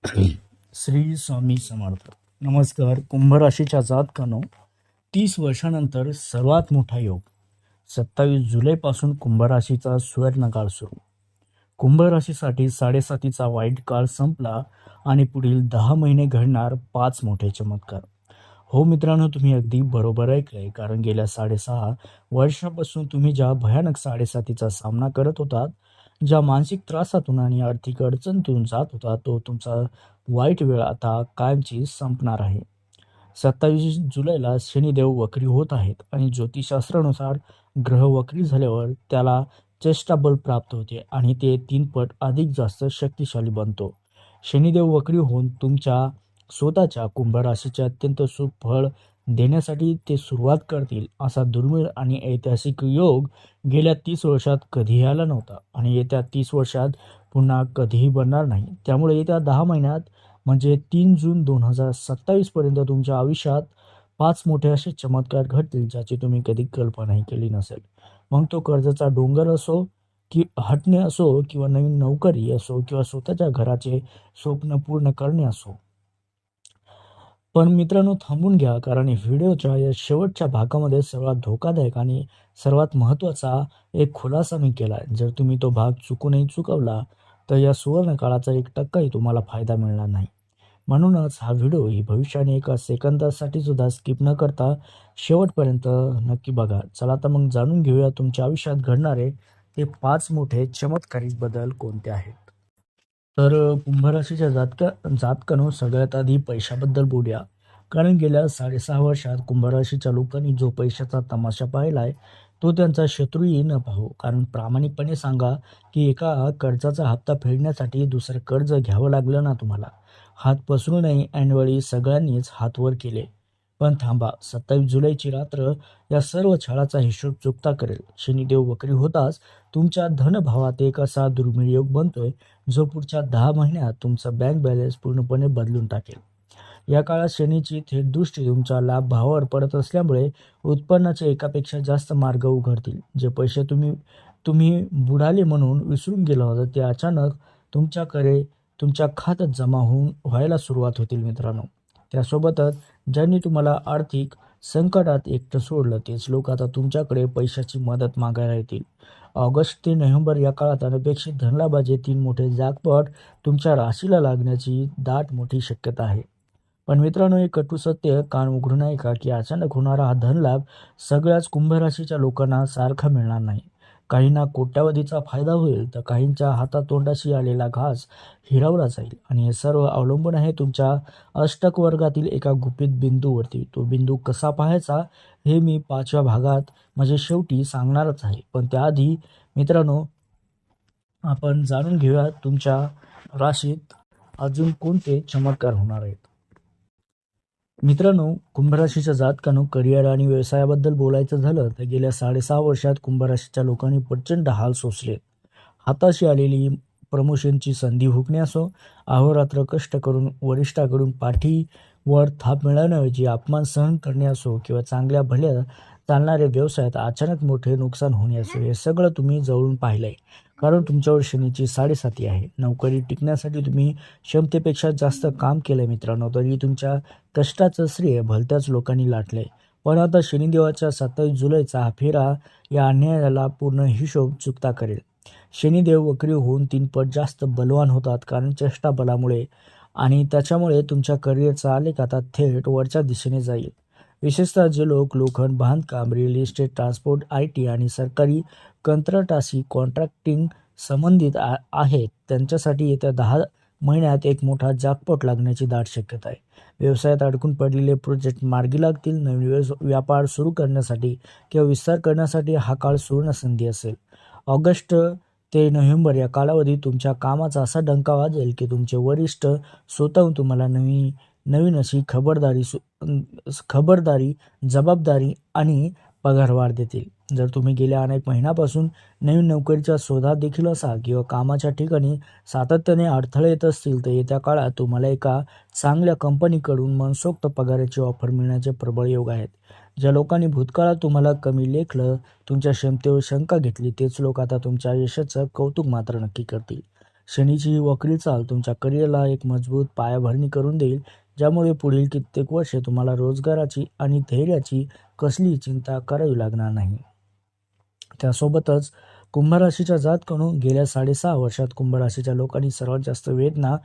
श्री स्वामी समर्थ. नमस्कार. कुंभ राशीच्या जातकानो, 30 वर्षानंतर सर्वात मोठा योग. 27 जुलैपासून कुंभ राशीचा सुवर्णकाळ सुरू. कुंभ राशीसाठी 7.5चा वाईट काळ संपला आणि पुढील 10 महिने घडणार 5 मोठे चमत्कार. हो मित्रांनो, तुम्ही अगदी बरोबर ऐकलंय, कारण गेल्या 6.5 वर्षापासून तुम्ही ज्या भयानक 7.5चा सामना करत होतात, ज्या मानसिक त्रासातून आणि आर्थिक अडचणीतून जात होता, तो तुमचा वाईट वेळ आता कायमची संपणार आहे. 27 जुलैला शनिदेव वक्री होत आहेत आणि ज्योतिषशास्त्रानुसार ग्रह वक्री झाल्यावर त्याला चेष्टाबल प्राप्त होते आणि ते 3 पट अधिक जास्त शक्तिशाली बनतो. शनिदेव वक्री होऊन तुमच्या स्वतःच्या कुंभ राशीचे अत्यंत शुभ फळ देण्यासाठी ते सुरुवात करतील. असा दुर्मिळ आणि ऐतिहासिक योग गेल्या 30 वर्षात कधीही आला नव्हता आणि येत्या 30 वर्षात पुन्हा कधीही बनणार नाही. त्यामुळे येत्या 10 महिन्यात म्हणजे 3 जून 2027 पर्यंत तुमच्या आयुष्यात 5 मोठे असे चमत्कार घडतील, ज्याची तुम्ही कधी कल्पनाही केली नसेल. मग तो कर्जाचा डोंगर असो, की हटणे असो, किंवा नवीन नोकरी असो, किंवा स्वतःच्या घराचे स्वप्न पूर्ण करणे असो. पण मित्रांनो, थांबून घ्या, कारण व्हिडिओच्या या शेवटच्या भागामध्ये सर्वात धोकादायक आणि सर्वात महत्त्वाचा एक खुलासा मी केला आहे. जर तुम्ही तो भाग चुकूनही चुकवला तर या सुवर्ण काळाचा 1%ही तुम्हाला फायदा मिळणार नाही. म्हणूनच हा व्हिडिओ ही भविष्याने एका सेकंदासाठी सुद्धा स्किप न करता शेवटपर्यंत नक्की बघा. चला तर मग जाणून घेऊया तुमच्या आयुष्यात घडणारे ते 5 मोठे चमत्कारिक बदल कोणते आहेत. तर कुंभ राशीच्या जातकानो, सगळ्यात आधी पैशाबद्दल बोलूया. कारण गेल्या 6.5 वर्षात कुंभ राशीच्या लोकांनी जो पैशाचा तमाशा पाहिलाय, तो त्यांचा शत्रूही न पाहो. कारण प्रामाणिकपणे सांगा की एका कर्जाचा हप्ता फेडण्यासाठी दुसरं कर्ज घ्यावं लागलं ना तुम्हाला. हात पसरूनही ऐनवेळी सगळ्यांनीच हात वर केले. पण थांबा, 27 जुलैची रात्र या सर्व छळाचा हिशोब चुकता करेल. शनिदेव वक्री होताच तुमच्या धनभावात एक असा दुर्मिळ योग बनतोय, जो पुढच्या 10 महिन्यात तुमचा बँक बॅलन्स पूर्णपणे बदलून टाकेल. या काळात शनीची थेट दृष्टी तुमच्या लाभ भावावर पडत असल्यामुळे उत्पन्नाचे एकापेक्षा जास्त मार्ग उघडतील. जे पैसे तुम्ही बुडाले म्हणून विसरून गेला होता, ते अचानक तुमच्याकडे तुमच्या खात्यात जमा व्हायला सुरुवात होतील मित्रांनो. त्यासोबतच ज्यांनी तुम्हाला आर्थिक संकटात एकटं सोडलं, तेच लोक आता तुमच्याकडे पैशाची मदत मागायला येतील. ऑगस्ट ते नोव्हेंबर या काळात अनपेक्षित धनलाभाचे 3 मोठे जॅकपॉट तुमच्या राशीला लागण्याची दाट मोठी शक्यता आहे. पण मित्रांनो, एक कटू सत्य कान उघडून ऐका की अचानक होणारा हा धनलाभ सगळ्याच कुंभ राशीच्या लोकांना सारखा मिळणार नाही. काहींना कोट्यावधीचा फायदा होईल, तर काहींच्या हातातोंडाशी आलेला घास हिरावला जाईल. आणि हे सर्व अवलंबून आहे तुमच्या अष्टक वर्गातील एका गुपित बिंदूवरती. तो बिंदू कसा पाहायचा हे मी 5व्या भागात म्हणजे शेवटी सांगणारच आहे. पण त्याआधी मित्रांनो, आपण जाणून घेऊया तुमच्या राशीत अजून कोणते चमत्कार होणार आहेत. मित्रांनो, कुंभ राशीच्या जातकानो, करिअर आणि व्यवसायाबद्दल बोलायचं झालं तर गेल्या 6.5 वर्षात कुंभ राशीच्या लोकांनी प्रचंड हाल सोसलेत. हाताशी आलेली प्रमोशनची संधी हुकणे असो, अहोरात्र कष्ट करून वरिष्ठाकडून पाठीवर थाप मिळवण्याऐवजी अपमान सहन करणे असो, किंवा चांगल्या भल्या चालणाऱ्या व्यवसायात अचानक मोठे नुकसान होणे असो, हे सगळं तुम्ही जवळून पाहिलंय. कारण तुमच्यावर शनीची 7.5 आहे. नोकरी टिकण्यासाठी तुम्ही क्षमतेपेक्षा जास्त काम केलंय मित्रांनो, तरी तुमच्या कष्टाचं श्रेय भलत्याच लोकांनी लाटलंय. पण आता शनिदेवाच्या 27 जुलैचा हा फेरा या अन्यायाला पूर्ण हिशोब चुकता करेल. शनिदेव वक्री होऊन 3 पट जास्त बलवान होतात, कारण चेष्टा बलामुळे, आणि त्याच्यामुळे तुमच्या करिअरचा आलेख आता थेट वरच्या दिशेने जाईल. विशेषतः जे लोक लोखंड, बांधकाम, रिअल इस्टेट, ट्रान्सपोर्ट, IT आणि सरकारी कंत्राटाशी कॉन्ट्रॅक्टिंग संबंधित आहेत, त्यांच्यासाठी येत्या 10 महिन्यात एक मोठा जॅकपॉट लागण्याची दाट शक्यता आहे. व्यवसायात अडकून पडलेले प्रोजेक्ट मार्गी लागतील. नवीन व्यापार सुरू करण्यासाठी किंवा विस्तार करण्यासाठी हा काळ सुवर्ण संधी असेल. ऑगस्ट ते नोव्हेंबर या कालावधीत तुमच्या कामाचा असा डंका वाजेल की तुमचे वरिष्ठ स्वतःहून तुम्हाला नवीन अशी खबरदारी, जबाबदारी आणि पगारवाढ देतील. जर तुम्ही गेल्या अनेक महिन्यापासून नवीन नोकरीच्या शोधात देखील असाल किंवा कामाच्या ठिकाणी सातत्याने अडथळे येत असतील, तर येत्या काळात तुम्हाला एका चांगल्या कंपनीकडून मनसोक्त पगाराची ऑफर मिळण्याचे प्रबळ योग आहेत. ज्या लोकांनी भूतकाळात तुम्हाला कमी लेखलं, तुमच्या क्षमतेवर शंका घेतली, तेच लोक आता तुमच्या यशाचं कौतुक मात्र नक्की करतील. शनीची ही वक्री चाल तुमच्या करिअरला एक मजबूत पायाभरणी करून देईल, ज्यामुळे पुढील कित्येक वर्षे तुम्हाला रोजगाराची आणि धैर्याची कसलीही चिंता करावी लागणार नाही. त्यासोबतच कुंभ राशीच्या जातकांनो, गेल्या 6.5 वर्षात कुंभ राशीच्या लोकांनी सर्वात जास्त वेदना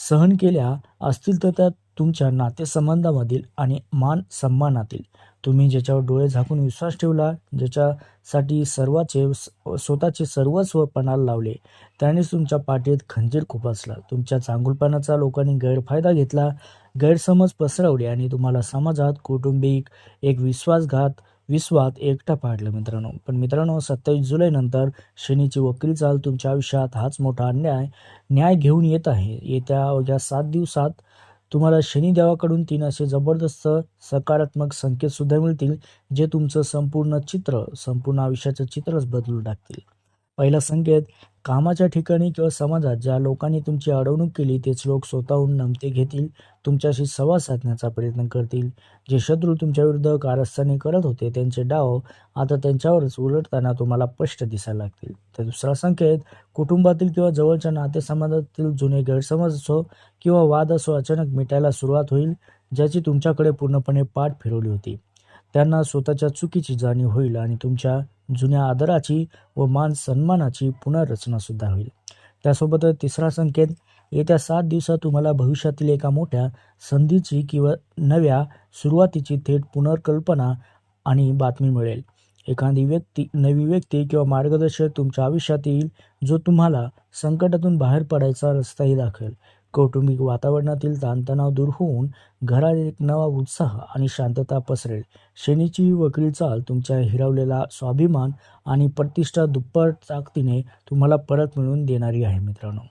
सहन केल्या असतील तर त्या तुमच्या नातेसंबंधामधील आणि मान सन्मानातील. तुम्ही ज्याच्यावर डोळे झाकून विश्वास ठेवला, ज्याच्यासाठी स्वतःचे सर्वस्व पणाला लावले, त्यानेच तुमच्या पाठीत खंजीर खुपसला. तुमच्या चांगुलपणाचा लोकांनी गैरफायदा घेतला, गैरसमज पसरवले आणि तुम्हाला समाजात, कौटुंबिक एक विश्वात एकटं पाडलं मित्रांनो. पण मित्रांनो, 27 जुलैनंतर शनीची वक्री चाल तुमच्या आयुष्यात हाच मोठा न्याय घेऊन येत आहे. येत्या अवघ्या 7 दिवसात तुम्हाला शनिदेवाकडून 3 असे जबरदस्त सकारात्मक संकेत सुद्धा मिळतील, जे तुमचं संपूर्ण आयुष्याचं चित्रच बदलून टाकतील. पहिला संकेत, कामाच्या ठिकाणी किंवा समाजात ज्या लोकांनी तुमची अडवणूक केली तेच लोक स्वतःहून नमते घेतील, तुमच्याशी संवाद साधण्याचा प्रयत्न करतील. जे शत्रू तुमच्या विरुद्ध कारस्थाने करत होते त्यांचे डाव आता त्यांच्यावरच उलटताना तुम्हाला स्पष्ट दिसायला लागतील. तर दुसरा संकेत, कुटुंबातील किंवा जवळच्या नातेसंबंधातील जुने गैरसमज असो किंवा वाद असो अचानक मिटायला सुरुवात होईल. ज्याची तुमच्याकडे पूर्णपणे पाठ फिरवली होती त्यांना स्वतःच्या चुकीची जाणीव होईल आणि तुमच्या जुन्या आदराची व मान सन्मानाची पुनर्रचना सुद्धा होईल. त्यासोबतच तिसरा संकेत, येत्या 7 दिवसात तुम्हाला भविष्यातील एका मोठ्या संधीची किंवा नव्या सुरुवातीची थेट पुनर्कल्पना आणि बातमी मिळेल. नवी व्यक्ती किंवा मार्गदर्शक तुमच्या आयुष्यात येईल, जो तुम्हाला संकटातून बाहेर पडायचा रस्ताही दाखवेल. कौटुंबिक वातावरणातील ताणतणाव दूर होऊन घरात एक नवा उत्साह आणि शांतता पसरेल. शनीची ही वक्री चाल तुमच्या हिरावलेला स्वाभिमान आणि प्रतिष्ठा दुप्पट ताकदीने तुम्हाला परत मिळवून देणारी आहे मित्रांनो.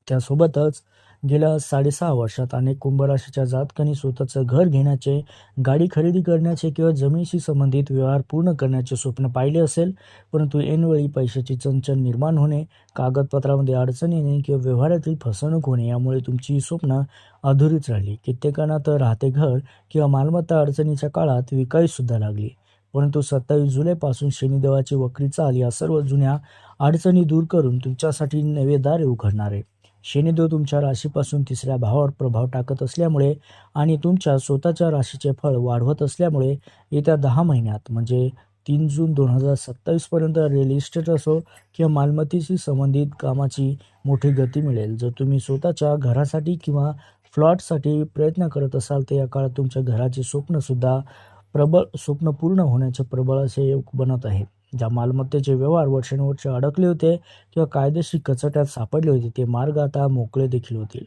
त्यासोबतच गेल्या 6.5 वर्षात अनेक कुंभ राशीच्या जातकांनी स्वतःचं घर घेण्याचे, गाडी खरेदी करण्याचे किंवा जमिनीशी संबंधित व्यवहार पूर्ण करण्याचे स्वप्न पाहिले असेल, परंतु ऐनवेळी पैशाची चणचण निर्माण होणे, कागदपत्रामध्ये अडचण येणे किंवा व्यवहारातील फसवणूक होणे यामुळे तुमची ही स्वप्न अधुरीच राहिली. कित्येकांना तर राहते घर किंवा मालमत्ता अडचणीच्या काळात विकावी सुद्धा लागली. परंतु 27 जुलैपासून शनिदेवाची वक्री चाल या सर्व जुन्या अडचणी दूर करून तुमच्यासाठी नवे दार उघडणार आहे. शनिदेव तुमच्या राशीपासून 3ऱ्या भावावर प्रभाव टाकत असल्यामुळे आणि तुमच्या स्वतःच्या राशीचे फळ वाढवत असल्यामुळे येत्या 10 महिन्यात म्हणजे 3 जून 2027 पर्यंत रिअल इस्टेट असो किंवा मालमत्तेशी संबंधित कामाची मोठी गती मिळेल. जर तुम्ही स्वतःच्या घरासाठी किंवा फ्लॅटसाठी प्रयत्न करत असाल तर या काळात तुमच्या घराचे स्वप्न पूर्ण होण्याचे प्रबळ असे योग बनत आहे. ज्या मालमत्तेचे व्यवहार वर्षानुवर्षे अडकले होते किंवा कायदेशीर कचाट्यात सापडले होते ते मार्ग आता मोकळे देखील होतील.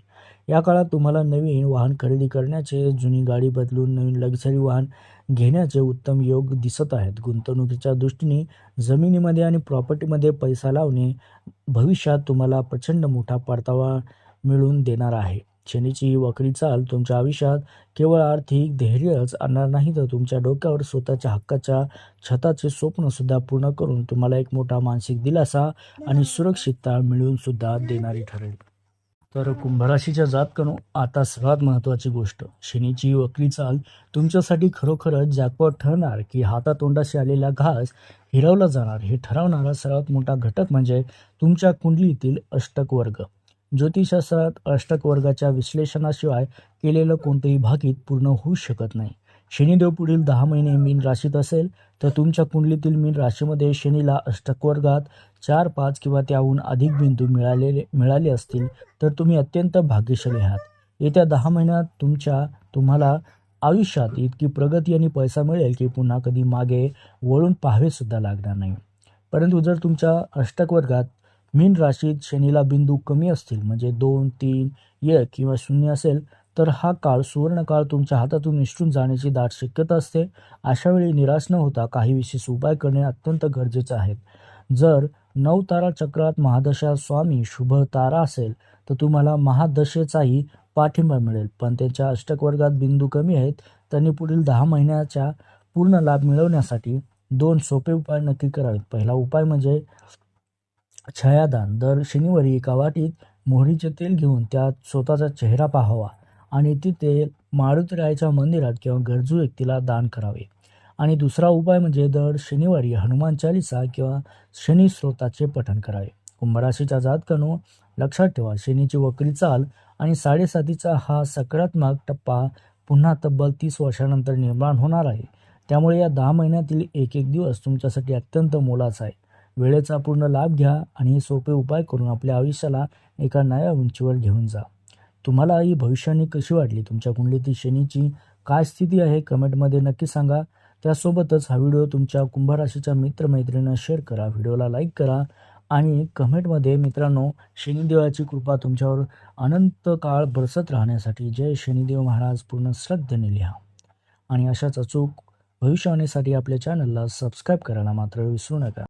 या काळात तुम्हाला नवीन वाहन खरेदी करण्याचे, जुनी गाडी बदलून नवीन लक्झरी वाहन घेण्याचे उत्तम योग दिसत आहेत. गुंतवणुकीच्या दृष्टीने जमिनीमध्ये आणि प्रॉपर्टीमध्ये पैसा लावणे भविष्यात तुम्हाला प्रचंड मोठा परतावा मिळवून देणार आहे. शनीची ही वक्री चाल तुमच्या आयुष्यात केवळ आर्थिक धैर्यच आणणार नाही तर तुमच्या डोक्यावर स्वतःच्या हक्काच्या छताचे स्वप्न सुद्धा पूर्ण करून तुम्हाला एक मोठा मानसिक दिलासा आणि सुरक्षितता मिळवून सुद्धा देणारी ठरेल. तर कुंभराशीच्या जातकांनो, आता सर्वात महत्त्वाची गोष्ट, शनीची ही वक्री चाल तुमच्यासाठी खरोखरच जॅकपॉट ठरणार की हातातोंडाशी आलेला घास हिरावला जाणार हे ठरवणारा सर्वात मोठा घटक म्हणजे तुमच्या कुंडलीतील अष्टक वर्ग. ज्योतिषशास्त्रात अष्टक वर्गाच्या विश्लेषणाशिवाय केलेलं कोणतंही भाकीत पूर्ण होऊ शकत नाही. शनिदेव पुढील 10 महिने मीन राशीत असेल तर तुमच्या कुंडलीतील मीन राशीमध्ये शनीला अष्टक वर्गात 4, 5 किंवा त्याहून अधिक बिंदू मिळाले असतील तर तुम्ही अत्यंत भाग्यशाली आहात. येत्या 10 महिन्यात तुम्हाला आयुष्यात इतकी प्रगती आणि पैसा मिळेल की पुन्हा कधी मागे वळून पाहावे सुद्धा लागणार नाही. परंतु जर तुमच्या अष्टक वर्गात मीन राशीत शनीला बिंदू कमी असतील म्हणजे 2, 3, 1 किंवा 0 असेल तर हा सुवर्णकाळ तुमच्या हातातून निसटून जाण्याची दाट शक्यता असते. अशा वेळी निराश न होता काही विशेष उपाय करणे अत्यंत गरजेचे आहे. जर 9 तारा चक्रात महादशा स्वामी शुभ तारा असेल तर तुम्हाला महादशेचाही पाठिंबा मिळेल. पण त्यांच्या अष्टक वर्गात बिंदू कमी आहेत त्यांनी पुढील 10 महिन्याच्या पूर्ण लाभ मिळवण्यासाठी 2 सोपे उपाय नक्की करावेत. पहिला उपाय म्हणजे छायादान. दर शनिवारी एका वाटीत मोहरीचे तेल घेऊन त्यात स्वतःचा चेहरा पाहावा आणि ती तेल मारुतीरायाच्या मंदिरात किंवा गरजू व्यक्तीला दान करावे. आणि दुसरा उपाय म्हणजे दर शनिवारी हनुमान चालीसा किंवा शनी स्तोत्राचे पठण करावे. कुंभराशीच्या जातकांनो, लक्षात ठेवा, शनीची वक्री चाल आणि 7.5चा हा सकारात्मक टप्पा पुन्हा तब्बल 30 वर्षानंतर निर्माण होणार आहे. त्यामुळे या 10 महिन्यातील एक एक दिवस तुमच्यासाठी अत्यंत मोलाचा आहे. वेळेचा पूर्ण लाभ घ्या आणि हे सोपे उपाय करून आपल्या आयुष्याला एका नव्या उंचीवर घेऊन जा. तुम्हाला ही भविष्यवाणी कशी वाटली? तुमच्या कुंडलीतील शनीची काय स्थिती आहे? कमेंटमध्ये नक्की सांगा. त्यासोबतच हा व्हिडिओ तुमच्या कुंभ राशीच्या मित्रमैत्रिणींना शेअर करा, व्हिडिओला लाईक करा आणि कमेंटमध्ये मित्रांनो, शनिदेवाची कृपा तुमच्यावर अनंत काळ बरसत राहण्यासाठी जय शनिदेव महाराज पूर्ण श्रद्धेने लिहा. आणि अशाच अचूक भविष्यवाणीसाठी आपल्या चॅनलला सबस्क्राईब करायला मात्र विसरू नका.